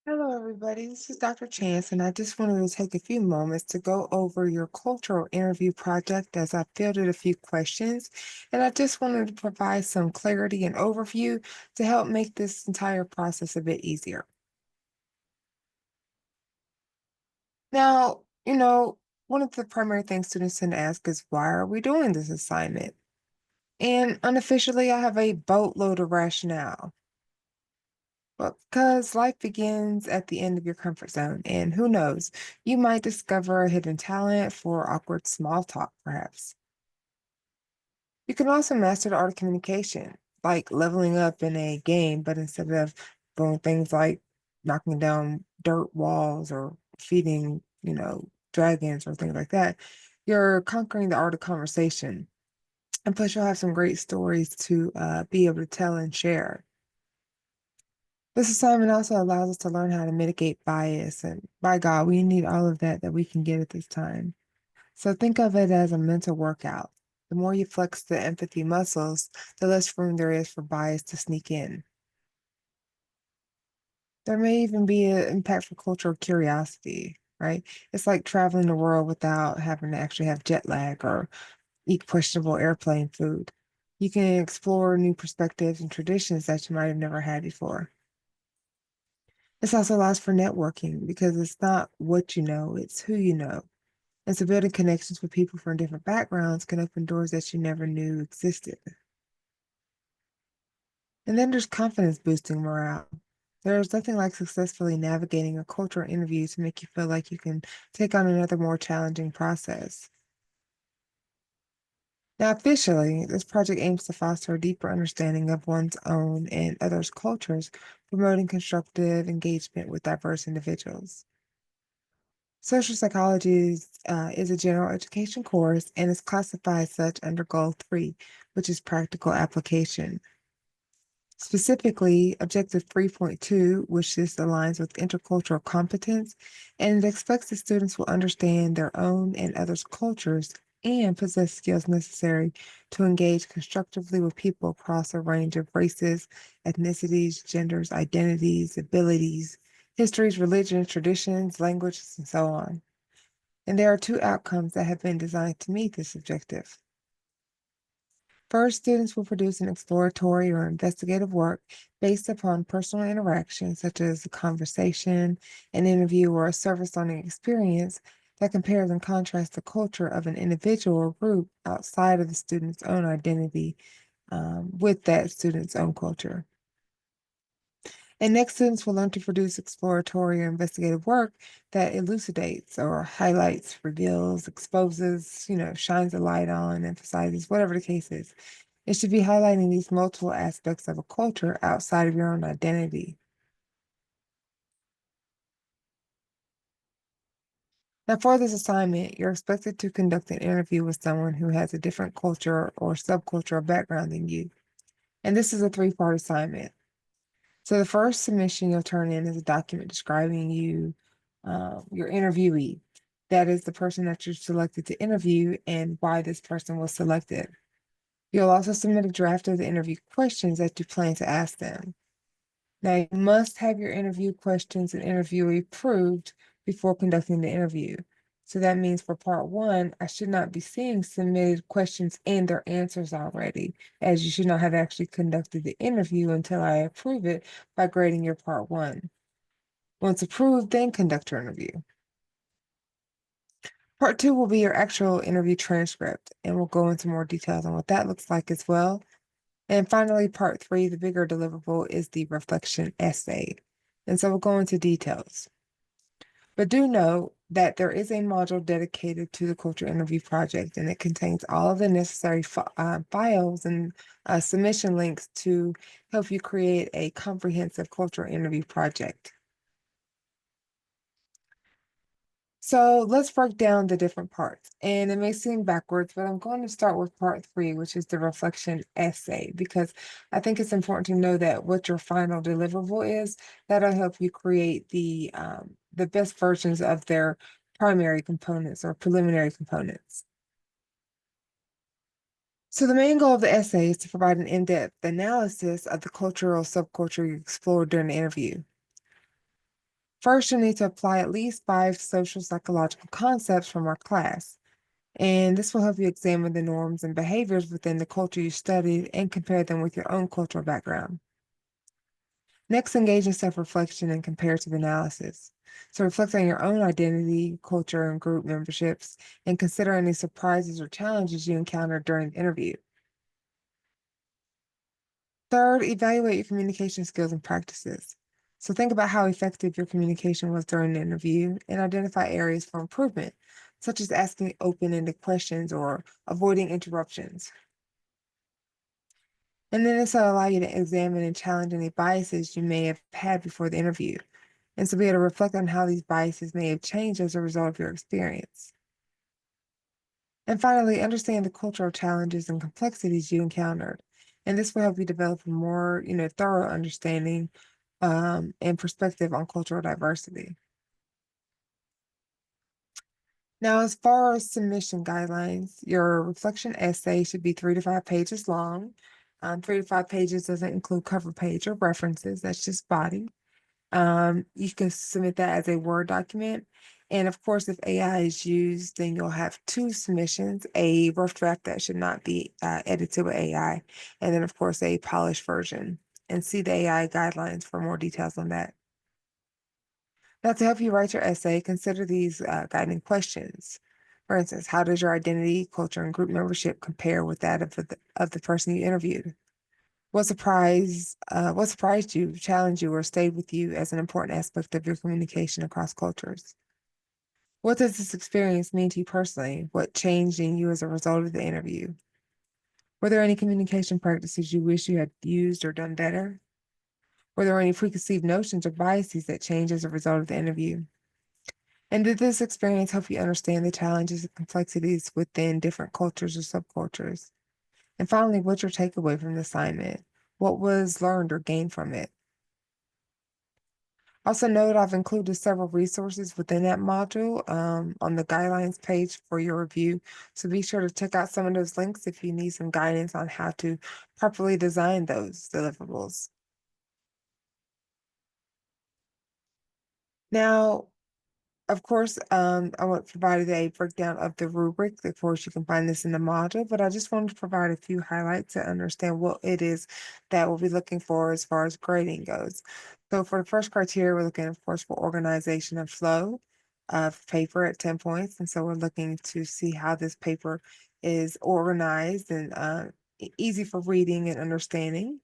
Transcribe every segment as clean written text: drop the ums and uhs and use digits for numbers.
Hello, everybody. This is Dr. Chance, and I just wanted to take a few moments to go over your cultural interview project as I fielded a few questions. And I just wanted to provide some clarity and overview to help make this entire process a bit easier. Now, one of the primary things students tend to ask is, why are we doing this assignment? And unofficially, I have a boatload of rationale. Well, because life begins at the end of your comfort zone, and who knows, you might discover a hidden talent for awkward small talk, perhaps. You can also master the art of communication, like leveling up in a game, but instead of doing things like knocking down dirt walls or feeding, dragons or things like that, you're conquering the art of conversation. And plus, you'll have some great stories to be able to tell and share. This assignment also allows us to learn how to mitigate bias, and by God, we need all of that we can get at this time. So think of it as a mental workout. The more you flex the empathy muscles, the less room there is for bias to sneak in. There may even be an impact for cultural curiosity, right? It's like traveling the world without having to actually have jet lag or eat questionable airplane food. You can explore new perspectives and traditions that you might have never had before. This also allows for networking because it's not what you know, it's who you know. And so building connections with people from different backgrounds can open doors that you never knew existed. And then there's confidence boosting morale. There's nothing like successfully navigating a cultural interview to make you feel like you can take on another more challenging process. Now, officially, this project aims to foster a deeper understanding of one's own and others' cultures, promoting constructive engagement with diverse individuals. Social psychology is a general education course and is classified as such under Goal 3, which is practical application. Specifically, Objective 3.2, which this aligns with intercultural competence, and it expects the students will understand their own and others' cultures and possess skills necessary to engage constructively with people across a range of races, ethnicities, genders, identities, abilities, histories, religions, traditions, languages, and so on. And there are two outcomes that have been designed to meet this objective. First, students will produce an exploratory or investigative work based upon personal interaction, such as a conversation, an interview, or a service learning experience that compares and contrasts the culture of an individual or group outside of the student's own identity with that student's own culture. And next, students will learn to produce exploratory or investigative work that elucidates or highlights, reveals, exposes, shines a light on, emphasizes, whatever the case is. It should be highlighting these multiple aspects of a culture outside of your own identity. Now, for this assignment, you're expected to conduct an interview with someone who has a different culture or subcultural background than you. And this is a three-part assignment. So the first submission you'll turn in is a document describing you, your interviewee. That is the person that you selected to interview and why this person was selected. You'll also submit a draft of the interview questions that you plan to ask them. Now, you must have your interview questions and interviewee approved before conducting the interview. So that means for part one, I should not be seeing submitted questions and their answers already, as you should not have actually conducted the interview until I approve it by grading your part one. Once approved, then conduct your interview. Part two will be your actual interview transcript, and we'll go into more details on what that looks like as well. And finally, part three, the bigger deliverable, is the reflection essay. And so we'll go into details. But do know that there is a module dedicated to the culture interview project, and it contains all of the necessary files and submission links to help you create a comprehensive cultural interview project. So let's break down the different parts. And it may seem backwards, but I'm going to start with part three, which is the reflection essay, because I think it's important to know that what your final deliverable is, that'll help you create the best versions of their primary components or preliminary components. So the main goal of the essay is to provide an in-depth analysis of the cultural subculture you explored during the interview. First, you'll need to apply at least 5 social psychological concepts from our class. And this will help you examine the norms and behaviors within the culture you studied and compare them with your own cultural background. Next, engage in self-reflection and comparative analysis. So reflect on your own identity, culture, and group memberships, and consider any surprises or challenges you encountered during the interview. Third, evaluate your communication skills and practices. So think about how effective your communication was during the interview and identify areas for improvement, such as asking open-ended questions or avoiding interruptions. And then this will allow you to examine and challenge any biases you may have had before the interview, and to be able to reflect on how these biases may have changed as a result of your experience. And finally, understand the cultural challenges and complexities you encountered. And this will help you develop a more, thorough understanding and perspective on cultural diversity. Now, as far as submission guidelines, your reflection essay should be 3 to 5 pages long. 3 to 5 pages doesn't include cover page or references, that's just body. You can submit that as a Word document. And of course, if AI is used, then you'll have 2 submissions, a rough draft that should not be edited with AI, and then of course a polished version. And see the AI guidelines for more details on that. Now, to help you write your essay, consider these guiding questions. For instance, how does your identity, culture, and group membership compare with that of the person you interviewed? What surprised you, challenged you, or stayed with you as an important aspect of your communication across cultures? What does this experience mean to you personally? What changed in you as a result of the interview? Were there any communication practices you wish you had used or done better? Were there any preconceived notions or biases that changed as a result of the interview? And did this experience help you understand the challenges and complexities within different cultures or subcultures? And finally, what's your takeaway from the assignment? What was learned or gained from it? Also note I've included several resources within that module on the guidelines page for your review. So be sure to check out some of those links if you need some guidance on how to properly design those deliverables. Now, of course, I want provided a breakdown of the rubric. Of course, you can find this in the module, but I just wanted to provide a few highlights to understand what it is that we'll be looking for as far as grading goes. So for the first criteria, we're looking, of course, for organization and flow of paper at 10 points. And so we're looking to see how this paper is organized and easy for reading and understanding.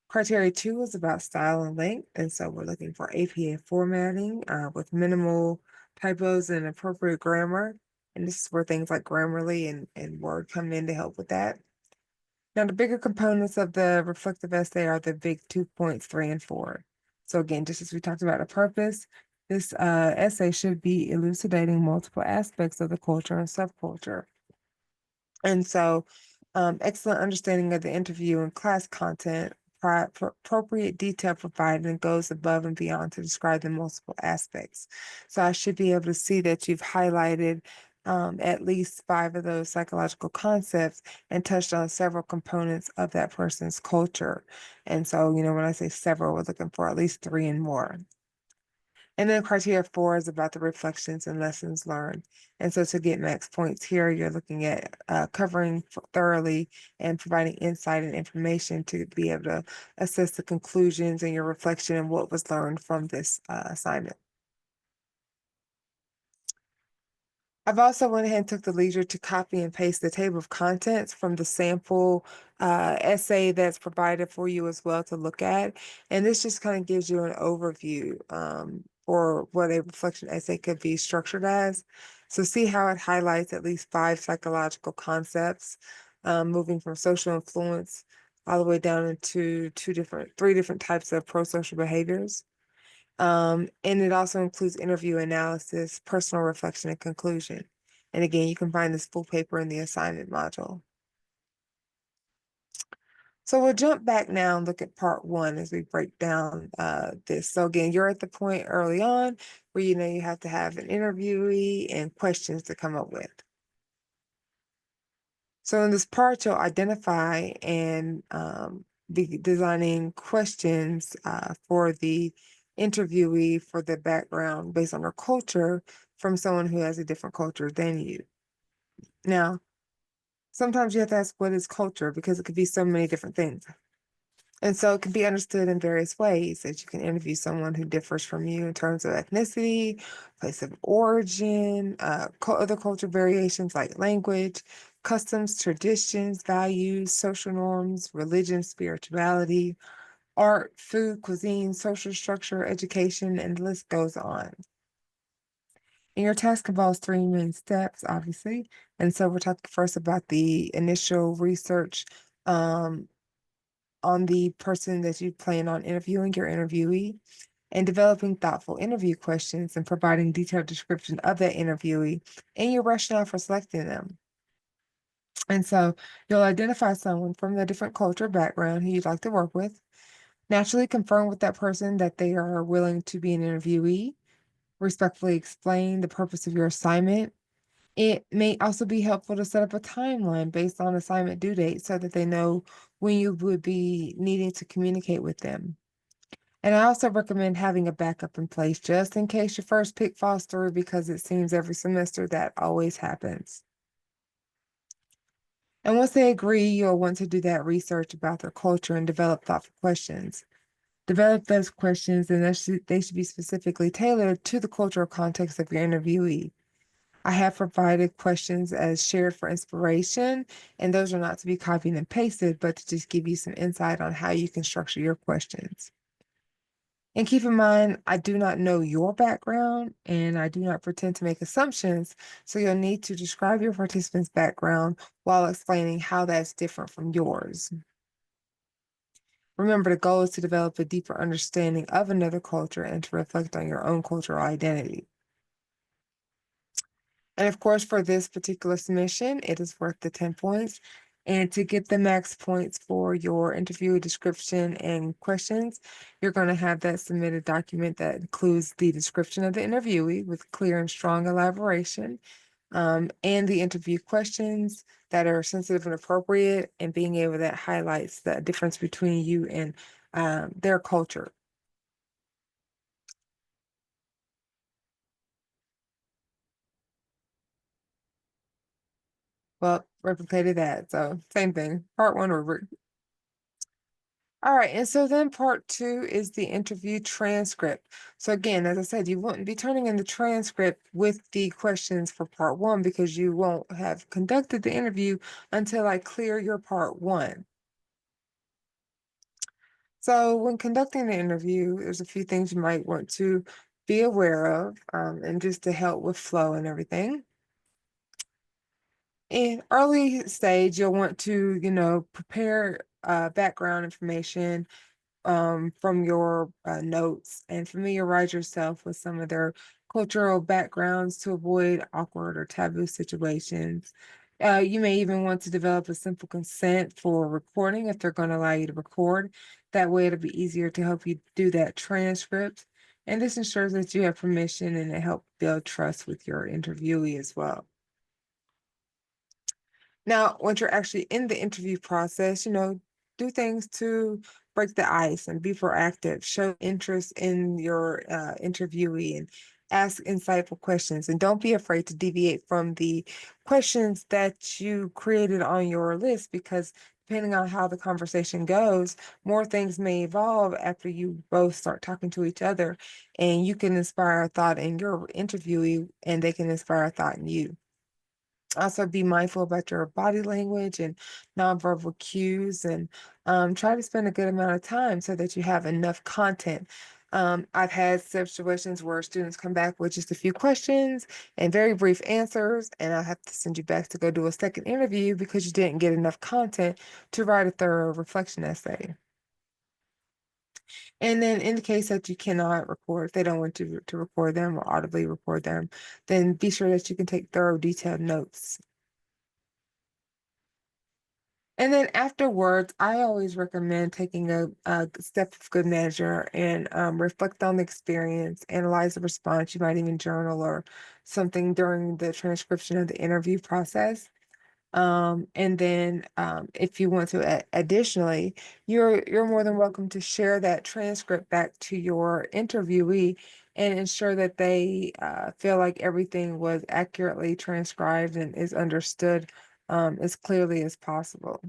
Criteria 2 is about style and length, and so we're looking for APA formatting with minimal typos and appropriate grammar. And this is where things like Grammarly and Word come in to help with that. Now, the bigger components of the reflective essay are the big 2 points, 3 and 4. So again, just as we talked about the purpose, this essay should be elucidating multiple aspects of the culture and subculture. And so, excellent understanding of the interview and class content, appropriate detail provided, and goes above and beyond to describe the multiple aspects. So I should be able to see that you've highlighted at least 5 of those psychological concepts and touched on several components of that person's culture. And so, when I say several, we're looking for at least 3 and more. And then criteria 4 is about the reflections and lessons learned. And so to get max points here, you're looking at covering thoroughly and providing insight and information to be able to assess the conclusions and your reflection and what was learned from this assignment. I've also went ahead and took the leisure to copy and paste the table of contents from the sample essay that's provided for you as well to look at. And this just kind of gives you an overview for what a reflection essay could be structured as. So see how it highlights at least 5 psychological concepts, moving from social influence all the way down into 3 different types of pro-social behaviors. And it also includes interview analysis, personal reflection, and conclusion. And again, you can find this full paper in the assignment module. So we'll jump back now and look at part 1 as we break down this. So again, you're at the point early on where you have to have an interviewee and questions to come up with. So in this part, you'll identify and be designing questions for the interviewee for the background based on their culture from someone who has a different culture than you. Now, sometimes you have to ask what is culture because it could be so many different things. And so it can be understood in various ways that you can interview someone who differs from you in terms of ethnicity, place of origin, other cultural variations like language, customs, traditions, values, social norms, religion, spirituality, art, food, cuisine, social structure, education, and the list goes on. And your task involves three main steps, obviously. And so we're talking first about the initial research on the person that you plan on interviewing, your interviewee, and developing thoughtful interview questions and providing detailed description of that interviewee and your rationale for selecting them. And so you'll identify someone from a different culture background who you'd like to work with. Naturally confirm with that person that they are willing to be an interviewee. Respectfully explain the purpose of your assignment. It may also be helpful to set up a timeline based on assignment due date so that they know when you would be needing to communicate with them. And I also recommend having a backup in place just in case your first pick falls through because it seems every semester that always happens. And once they agree, you'll want to do that research about their culture and develop thoughtful questions. Develop those questions and they should be specifically tailored to the cultural context of your interviewee. I have provided questions as shared for inspiration, and those are not to be copied and pasted, but to just give you some insight on how you can structure your questions. And keep in mind, I do not know your background and I do not pretend to make assumptions, so you'll need to describe your participant's background while explaining how that's different from yours. Remember, the goal is to develop a deeper understanding of another culture and to reflect on your own cultural identity. And of course, for this particular submission, it is worth the 10 points. And to get the max points for your interview description and questions, you're going to have that submitted document that includes the description of the interviewee with clear and strong elaboration, and the interview questions that are sensitive and appropriate, and being able that highlights the difference between you and their culture. Well, replicated that. So same thing. Part one rubric. All right, and so then part two is the interview transcript. So again, as I said, you won't be turning in the transcript with the questions for part one because you won't have conducted the interview until I clear your part one. So when conducting the interview, there's a few things you might want to be aware of, and just to help with flow and everything. In early stage, you'll want to, prepare background information from your notes and familiarize yourself with some of their cultural backgrounds to avoid awkward or taboo situations. You may even want to develop a simple consent for recording if they're going to allow you to record. That way, it'll be easier to help you do that transcript. And this ensures that you have permission and it helps build trust with your interviewee as well. Now, once you're actually in the interview process, do things to break the ice and be proactive, show interest in your interviewee and ask insightful questions. And don't be afraid to deviate from the questions that you created on your list because depending on how the conversation goes, more things may evolve after you both start talking to each other and you can inspire a thought in your interviewee and they can inspire a thought in you. Also, be mindful about your body language and nonverbal cues, and try to spend a good amount of time so that you have enough content. I've had situations where students come back with just a few questions and very brief answers, and I have to send you back to go do a second interview because you didn't get enough content to write a thorough reflection essay. And then in the case that you cannot record, if they don't want to record them or audibly record them, then be sure that you can take thorough, detailed notes. And then afterwards, I always recommend taking a step of good measure and reflect on the experience, analyze the response. You might even journal or something during the transcription of the interview process. And then if you want to additionally, you're more than welcome to share that transcript back to your interviewee and ensure that they feel like everything was accurately transcribed and is understood as clearly as possible.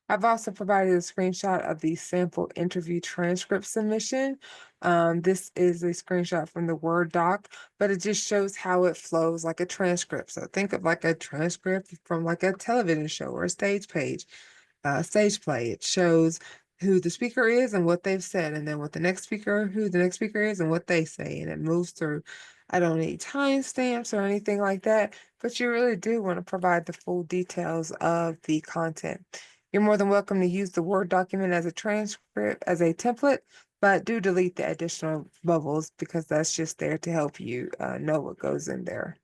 I've also provided a screenshot of the sample interview transcript submission. This is a screenshot from the Word doc, but it just shows how it flows like a transcript. So think of like a transcript from like a television show or a stage play. It shows who the speaker is and what they've said, and then what the next speaker, who the next speaker is and what they say, and it moves through. I don't need timestamps or anything like that, but you really do want to provide the full details of the content. You're more than welcome to use the Word document as a transcript, as a template, but do delete the additional bubbles because that's just there to help you know what goes in there.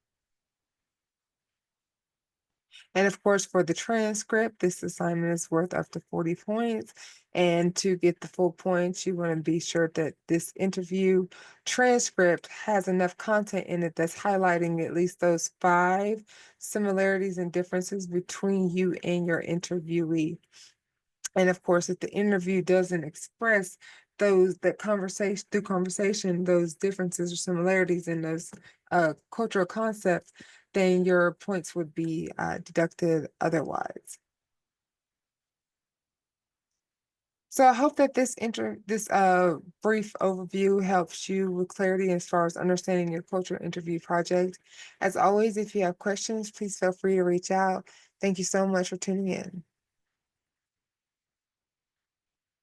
And of course, for the transcript, this assignment is worth up to 40 points. And to get the full points, you want to be sure that this interview transcript has enough content in it that's highlighting at least those 5 similarities and differences between you and your interviewee. And of course, if the interview doesn't express those that conversation through conversation, those differences or similarities in those cultural concepts, then your points would be deducted otherwise. So I hope that this brief overview helps you with clarity as far as understanding your cultural interview project. As always, if you have questions, please feel free to reach out. Thank you so much for tuning in.